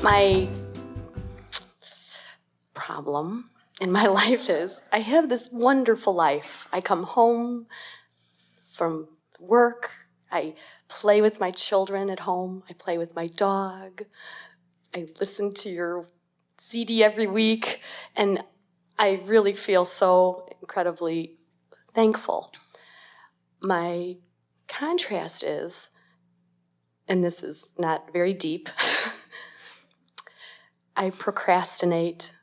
My problem in my life is I have this wonderful life. I come home from work. I play with my children at home. I play with my dog. I listen to your CD every week. And I really feel so incredibly thankful. My contrast is, and this is not very deep, I procrastinate.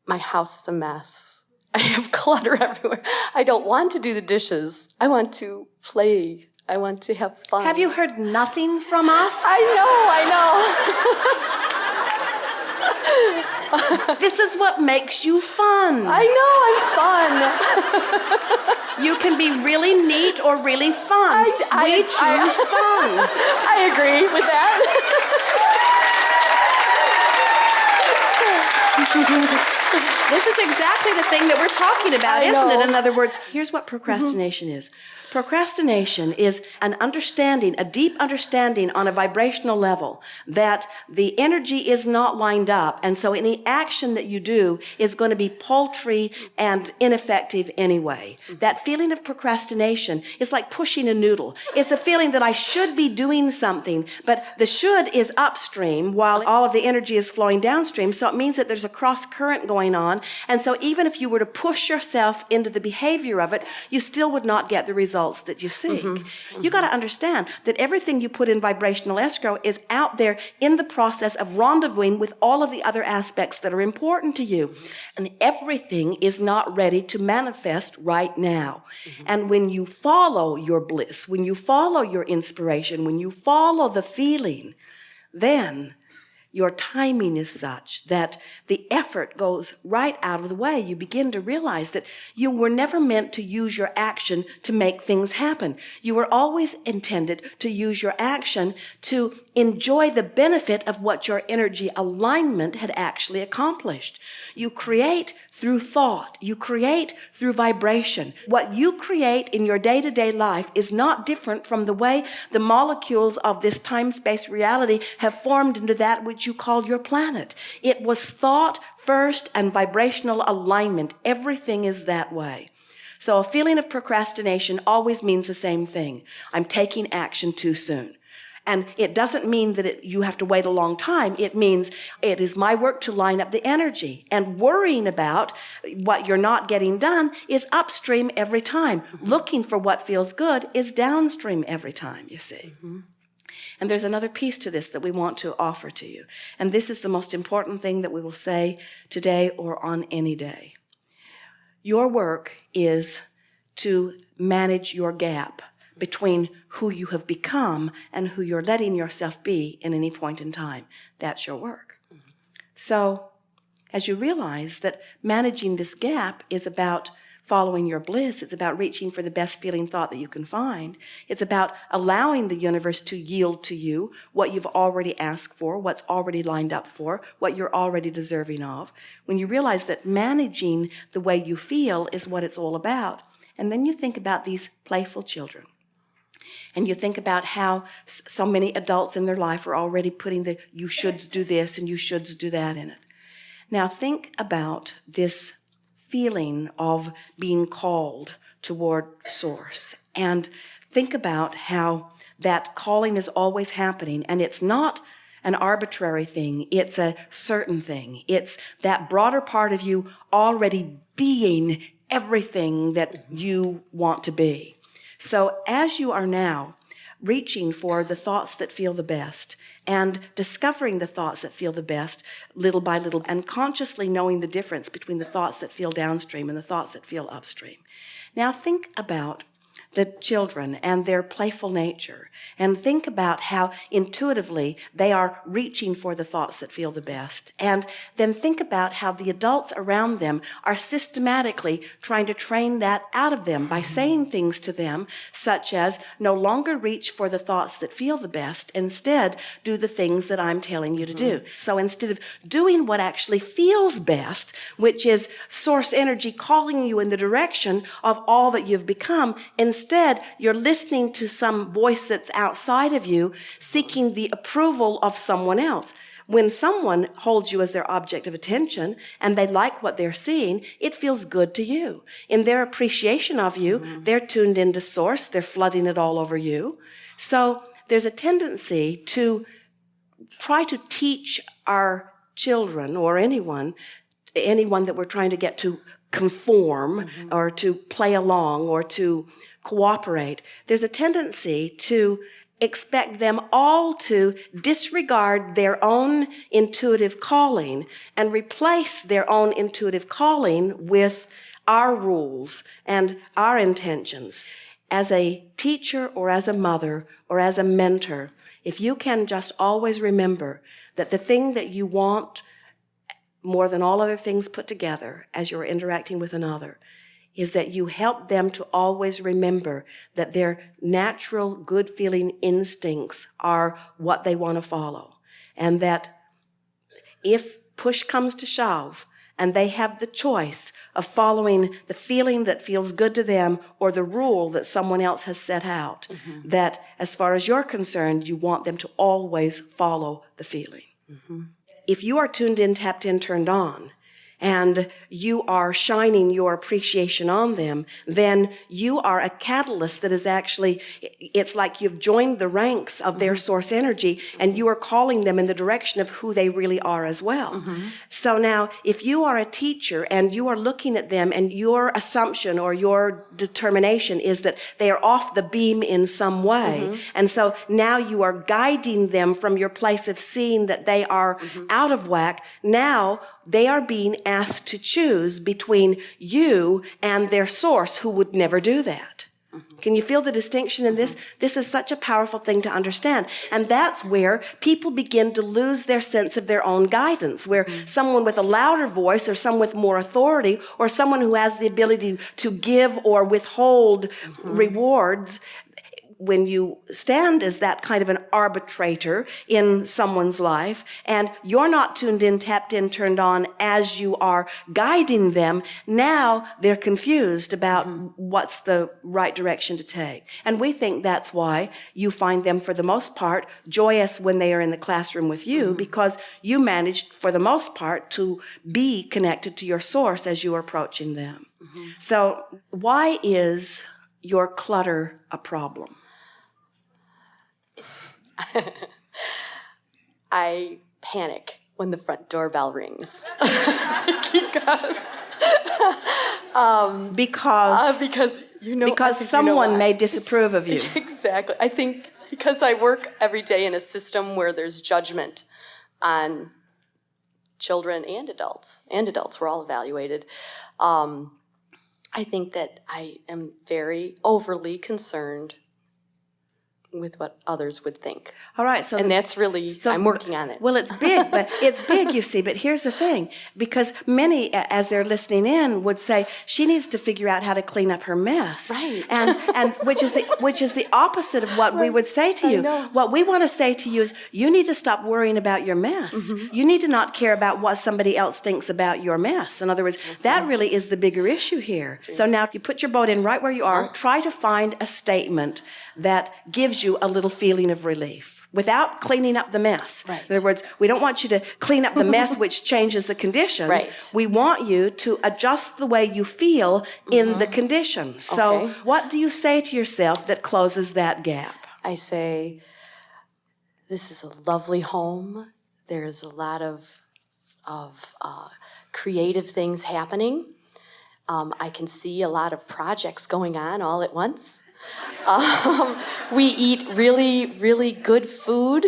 My house is a mess. I have clutter everywhere. I don't want to do the dishes. I want to play. I want to have fun. Have you heard nothing from us? I know. This is what makes you fun. I know, I'm fun. You can be really neat or really fun. We choose fun. I agree with that. This is exactly the thing that we're talking about, isn't it? In other words, here's what procrastination is. Procrastination is an understanding, a deep understanding on a vibrational level that the energy is not lined up, and so any action that you do is going to be paltry and ineffective anyway. That feeling of procrastination is like pushing a noodle. It's the feeling that I should be doing something, but the should is upstream while all of the energy is flowing downstream, so it means that there's a cross current going on, and so even if you were to push yourself into the behavior of it, you still would not get the results that you seek. You got to understand that everything you put in vibrational escrow is out there in the process of rendezvousing with all of the other aspects that are important to you. And everything is not ready to manifest right now. And when you follow your bliss, when you follow your inspiration, when you follow the feeling, then your timing is such that the effort goes right out of the way. You begin to realize that you were never meant to use your action to make things happen. You were always intended to use your action to enjoy the benefit of what your energy alignment had actually accomplished. You create through thought. You create through vibration. What you create in your day-to-day life is not different from the way the molecules of this time-space reality have formed into that which you call your planet. It was thought first and vibrational alignment. Everything is that way. So a feeling of procrastination always means the same thing. I'm taking action too soon. And it doesn't mean that you have to wait a long time. It means it is my work to line up the energy. And worrying about what you're not getting done is upstream every time. Looking for what feels good is downstream every time, you see. And there's another piece to this that we want to offer to you. And this is the most important thing that we will say today or on any day. Your work is to manage your gap between who you have become and who you're letting yourself be in any point in time. That's your work. So as you realize that managing this gap is about following your bliss, it's about reaching for the best feeling thought that you can find. It's about allowing the universe to yield to you what you've already asked for, what's already lined up for, what you're already deserving of. When you realize that managing the way you feel is what it's all about, and then you think about these playful children. And you think about how so many adults in their life are already putting the you shoulds do this and you shoulds do that in it. Now think about this feeling of being called toward Source. And think about how that calling is always happening. And it's not an arbitrary thing. It's a certain thing. It's that broader part of you already being everything that you want to be. So as you are now reaching for the thoughts that feel the best and discovering the thoughts that feel the best little by little and consciously knowing the difference between the thoughts that feel downstream and the thoughts that feel upstream. Now think about the children and their playful nature, and think about how intuitively they are reaching for the thoughts that feel the best. And then think about how the adults around them are systematically trying to train that out of them by saying things to them such as, no longer reach for the thoughts that feel the best, instead do the things that I'm telling you to do. So instead of doing what actually feels best, which is source energy calling you in the direction of all that you've become, instead, you're listening to some voice that's outside of you, seeking the approval of someone else. when someone holds you as their object of attention and they like what they're seeing, it feels good to you. In their appreciation of you, they're tuned into source, they're flooding it all over you. So there's a tendency to try to teach our children or anyone that we're trying to get to conform or to play along or to cooperate. There's a tendency to expect them all to disregard their own intuitive calling and replace their own intuitive calling with our rules and our intentions. As a teacher or as a mother or as a mentor, if you can just always remember that the thing that you want more than all other things put together as you're interacting with another is that you help them to always remember that their natural good feeling instincts are what they want to follow. And that if push comes to shove and they have the choice of following the feeling that feels good to them or the rule that someone else has set out, that as far as you're concerned, you want them to always follow the feeling. If you are tuned in, tapped in, turned on, and you are shining your appreciation on them, then you are a catalyst that is actually, it's like you've joined the ranks of their source energy and you are calling them in the direction of who they really are as well. So now, if you are a teacher and you are looking at them and your assumption or your determination is that they are off the beam in some way, and so now you are guiding them from your place of seeing that they are out of whack, now they are being asked to choose between you and their source who would never do that. Can you feel the distinction in this? This is such a powerful thing to understand. And that's where people begin to lose their sense of their own guidance, where someone with a louder voice or someone with more authority or someone who has the ability to give or withhold rewards, when you stand as that kind of an arbitrator in someone's life and you're not tuned in, tapped in, turned on as you are guiding them, now they're confused about what's the right direction to take. And we think that's why you find them, for the most part, joyous when they are in the classroom with you, because you managed, for the most part, to be connected to your source as you are approaching them. So why is your clutter a problem? I panic when the front doorbell rings. Because someone may disapprove of you. Exactly. I think because I work every day in a system where there's judgment on children and adults. We're all evaluated. I think that I am very overly concerned with what others would think. All right, so that's really, I'm working on it. Well, it's big, but it's big, you see. But here's the thing, because many, as they're listening in, would say she needs to figure out how to clean up her mess, right? And which is the opposite of what we would say to you. What we want to say to you is, you need to stop worrying about your mess. You need to not care about what somebody else thinks about your mess. In other words, that really is the bigger issue here. So now you put your boat in right where you are. Try to find a statement that gives you a little feeling of relief without cleaning up the mess. Right. In other words, we don't want you to clean up the mess which changes the conditions. Right. We want you to adjust the way you feel in the conditions. So what do you say to yourself that closes that gap? I say, this is a lovely home. There's a lot of creative things happening. I can see a lot of projects going on all at once. We eat really, really good food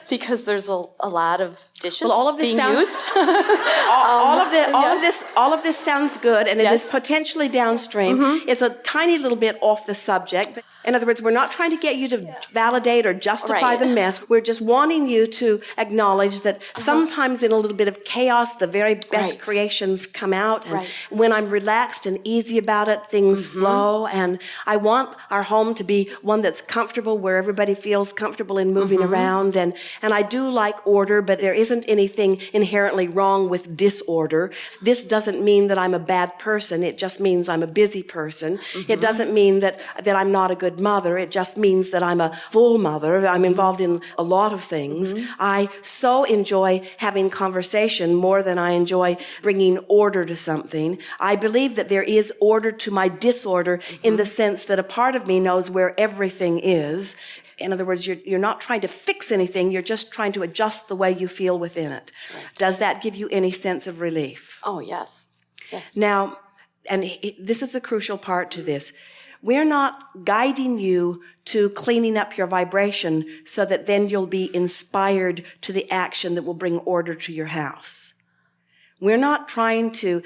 because there's a lot of dishes being used. All of this sounds good, and it is potentially downstream. It's a tiny little bit off the subject. In other words, we're not trying to get you to validate or justify the mess. We're just wanting you to acknowledge that sometimes in a little bit of chaos, the very best creations come out. And when I'm relaxed and easy about it, things flow. And I want our home to be one that's comfortable, where everybody feels comfortable in moving around. And I do like order, but there isn't anything inherently wrong with disorder. This doesn't mean that I'm a bad person. It just means I'm a busy person. It doesn't mean that I'm not a good devoted mother. It just means that I'm a full mother. I'm involved in a lot of things. I so enjoy having conversation more than I enjoy bringing order to something. I believe that there is order to my disorder in the sense that a part of me knows where everything is. In other words, you're not trying to fix anything. You're just trying to adjust the way you feel within it. Right. Does that give you any sense of relief? Oh, yes. Yes. Now, and this is the crucial part to this. We're not guiding you to cleaning up your vibration so that then you'll be inspired to the action that will bring order to your house. We're not trying to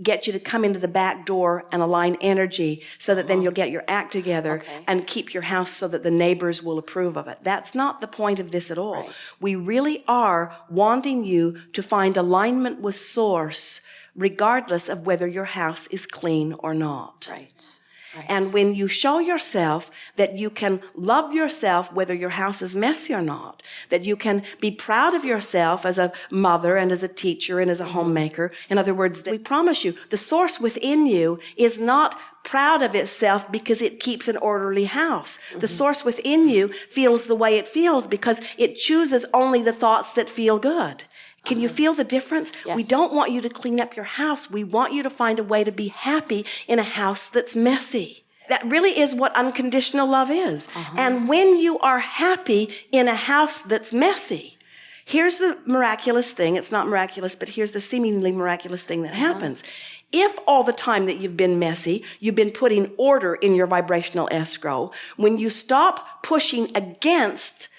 get you to come into the back door and align energy so that then you'll get your act together and keep your house so that the neighbors will approve of it. That's not the point of this at all. Right. We really are wanting you to find alignment with Source regardless of whether your house is clean or not. Right. Right. And when you show yourself that you can love yourself whether your house is messy or not, that you can be proud of yourself as a mother and as a teacher and as a homemaker, in other words, we promise you, the Source within you is not proud of itself because it keeps an orderly house. The Source within you feels the way it feels because it chooses only the thoughts that feel good. Can you feel the difference? Yes. We don't want you to clean up your house. We want you to find a way to be happy in a house that's messy. That really is what unconditional love is. And when you are happy in a house that's messy, here's the miraculous thing. It's not miraculous, but here's the seemingly miraculous thing that happens. If all the time that you've been messy, you've been putting order in your vibrational escrow, when you stop pushing against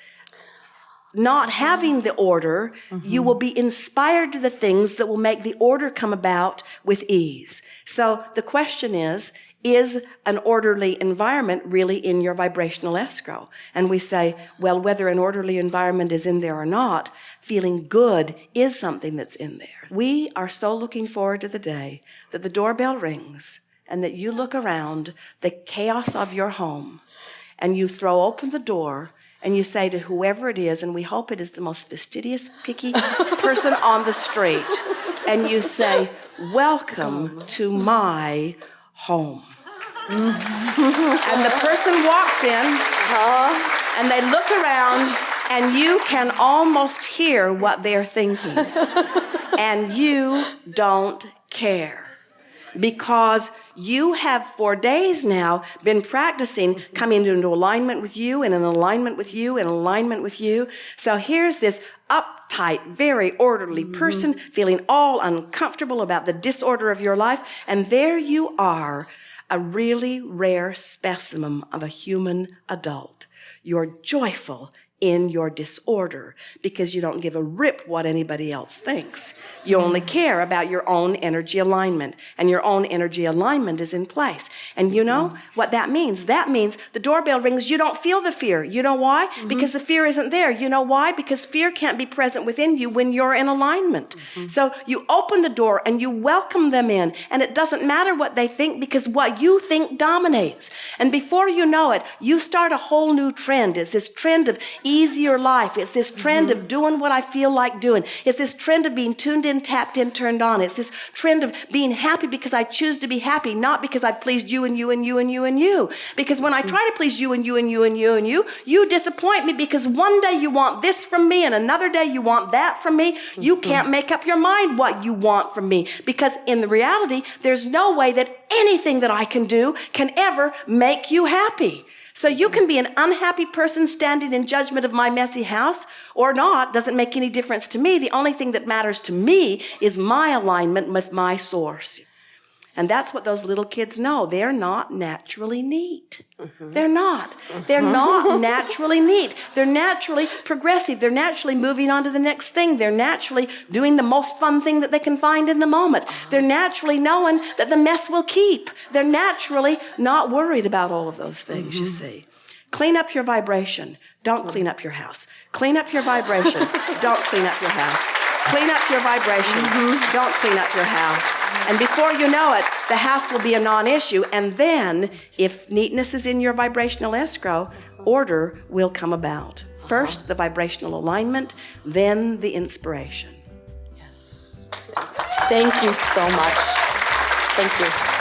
not having the order, you will be inspired to the things that will make the order come about with ease. So the question is an orderly environment really in your vibrational escrow? And we say, well, whether an orderly environment is in there or not, feeling good is something that's in there. We are so looking forward to the day that the doorbell rings and that you look around the chaos of your home and you throw open the door and you say to whoever it is, and we hope it is the most fastidious, picky person on the street, and you say, welcome to my home. And the person walks in, and they look around, and you can almost hear what they're thinking. And you don't care. Because you have for days now been practicing coming into alignment with you and in alignment with you and alignment with you. So here's this uptight, very orderly person feeling all uncomfortable about the disorder of your life. And there you are, a really rare specimen of a human adult. You're joyful in your disorder because you don't give a rip what anybody else thinks. You only care about your own energy alignment, and your own energy alignment is in place. And you know what that means? That means the doorbell rings, you don't feel the fear. You know why? Because the fear isn't there. You know why? Because fear can't be present within you when you're in alignment. So you open the door and you welcome them in, and it doesn't matter what they think because what you think dominates. And before you know it, you start a whole new trend. It's this trend of easier life. It's this trend of doing what I feel like doing. It's this trend of being tuned in, tapped in, turned on. It's this trend of being happy because I choose to be happy, not because I've pleased you and you and you and you and you. Because when I try to please you and you and you and you and you disappoint me because one day you want this from me and another day you want that from me. You can't make up your mind what you want from me because in the reality, there's no way that anything that I can do can ever make you happy. So you can be an unhappy person standing in judgment of my messy house or not, doesn't make any difference to me. The only thing that matters to me is my alignment with my source. And that's what those little kids know. They're not naturally neat. They're not. They're not naturally neat. They're naturally progressive. They're naturally moving on to the next thing. They're naturally doing the most fun thing that they can find in the moment. They're naturally knowing that the mess will keep. They're naturally not worried about all of those things, you see. Clean up your vibration. Don't clean up your house. Clean up your vibration. Don't clean up your house. Clean up your vibration. Don't clean up your house. And before you know it, the house will be a non-issue. And then, if neatness is in your vibrational escrow, order will come about. First, the vibrational alignment, then the inspiration. Yes. Thank you so much. Thank you.